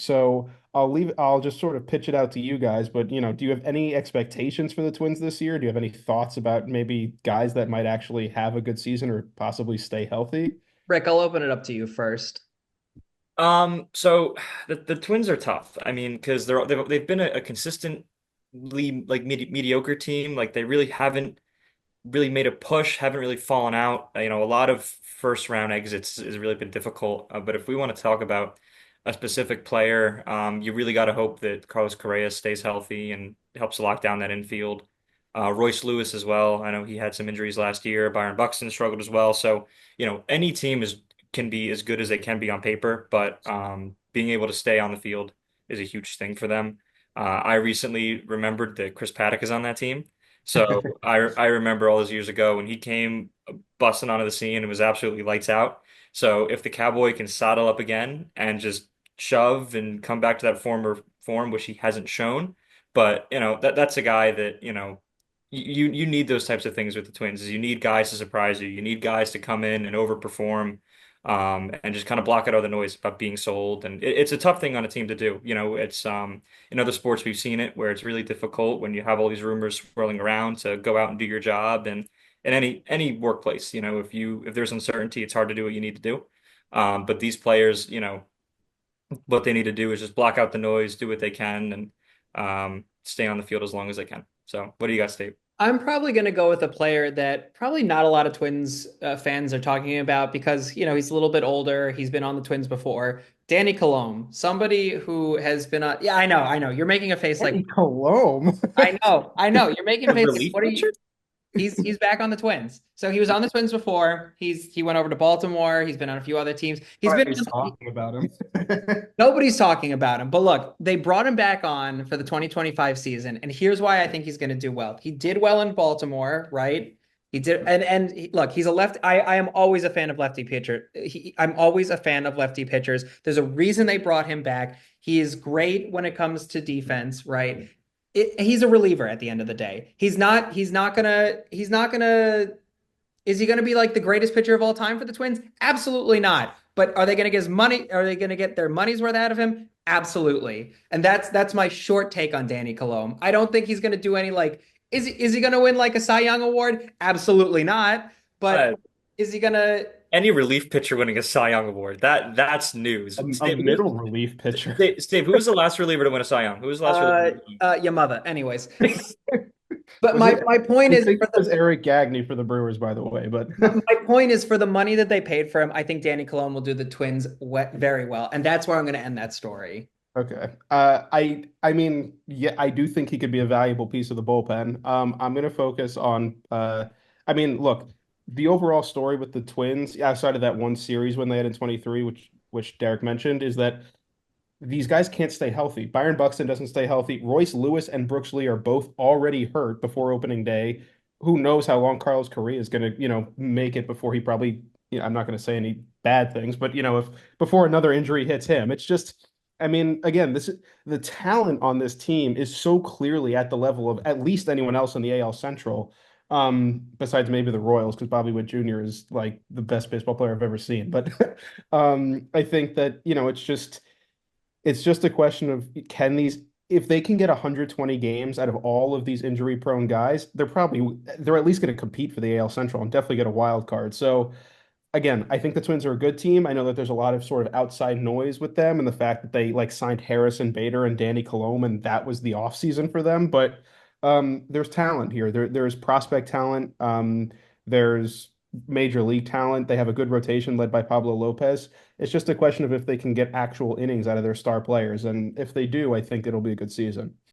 So I'll just sort of pitch it out to you guys, but do you have any expectations for the Twins this year? Do you have any thoughts about maybe guys that might actually have a good season or possibly stay healthy? Rick, I'll open it up to you first. So the Twins are tough. I mean, because they've been a consistently like mediocre team. Like they really haven't really made a push, haven't really fallen out. A lot of first round exits has really been difficult. But if we want to talk about a specific player, you really got to hope that Carlos Correa stays healthy and helps lock down that infield. Royce Lewis as well. I know he had some injuries last year. Byron Buxton struggled as well. So, any team can be as good as they can be on paper, but being able to stay on the field is a huge thing for them. I recently remembered that Chris Paddock is on that team. So I remember all those years ago when he came busting onto the scene and was absolutely lights out. So if the Cowboy can saddle up again and just shove and come back to that former form, which he hasn't shown, but that's a guy that you need those types of things with the Twins. Is you need guys to surprise you. You need guys to come in and overperform, and just kind of block out all the noise about being sold. And it's a tough thing on a team to do. It's in other sports we've seen it where it's really difficult when you have all these rumors swirling around to go out and do your job. And in any workplace, if there's uncertainty, it's hard to do what you need to do. But these players, what they need to do is just block out the noise, do what they can, and stay on the field as long as they can. So, what do you guys think? I'm probably going to go with a player that probably not a lot of Twins fans are talking about because, he's a little bit older. He's been on the Twins before. Danny Coulombe, somebody who has been on. Yeah, I know. You're making a face like, Hey, Coulombe. I know. You're making a A face like, relief what are you? pitcher? He's back on the Twins. So he was on the Twins before. He went over to Baltimore. He's been on a few other teams. He's been Nobody's talking about him. Nobody's talking about him. But look, they brought him back on for the 2025 season, and here's why I think he's going to do well. He did well in Baltimore, right? He did, look, he's a left. I am always a fan of lefty pitcher. I'm always a fan of lefty pitchers. There's a reason they brought him back. He is great when it comes to defense, right? He's a reliever at the end of the day. He's not gonna is he going to be like the greatest pitcher of all time for the Twins? Absolutely not. But are they going to get his money? Are they going to get their money's worth out of him? Absolutely. And that's my short take on Danny Coulombe. I don't think he's going to do any like is he going to win like a Cy Young award? Absolutely not. But Uh, is he going to any relief pitcher winning a Cy Young award. That's news. A middle relief pitcher. Steve, who was the last reliever to win a Cy Young? Who was the last reliever? your mother? Anyways, but Was it? my point I is think for it was Eric Gagne for the Brewers, by the way. But my point is for the money that they paid for him, I think Danny Coulombe will do the Twins very well, and that's where I'm going to end that story. okay. I mean, yeah, I do think he could be a valuable piece of the bullpen. I'm gonna focus on I mean, look, the overall story with the Twins, outside of that one series when they had in 23, which Derek mentioned, is that these guys can't stay healthy. Byron Buxton doesn't stay healthy. Royce Lewis and Brooks Lee are both already hurt before opening day. Who knows how long Carlos Correa is going to, make it before he probably, I'm not going to say any bad things, but if before another injury hits him, it's just, I mean, again, this is the talent on this team is so clearly at the level of at least anyone else in the AL Central, besides maybe the Royals, because Bobby Witt Jr. is like the best baseball player I've ever seen. But I think that, it's just a question of if they can get 120 games out of all of these injury prone guys, they're at least going to compete for the AL Central and definitely get a wild card. So again, I think the Twins are a good team. I know that there's a lot of sort of outside noise with them and the fact that they like signed Harrison Bader and Danny Coulombe and that was the offseason for them. But there's talent here. There's prospect talent. There's major league talent. They have a good rotation led by Pablo Lopez. It's just a question of if they can get actual innings out of their star players. And if they do, I think it'll be a good season.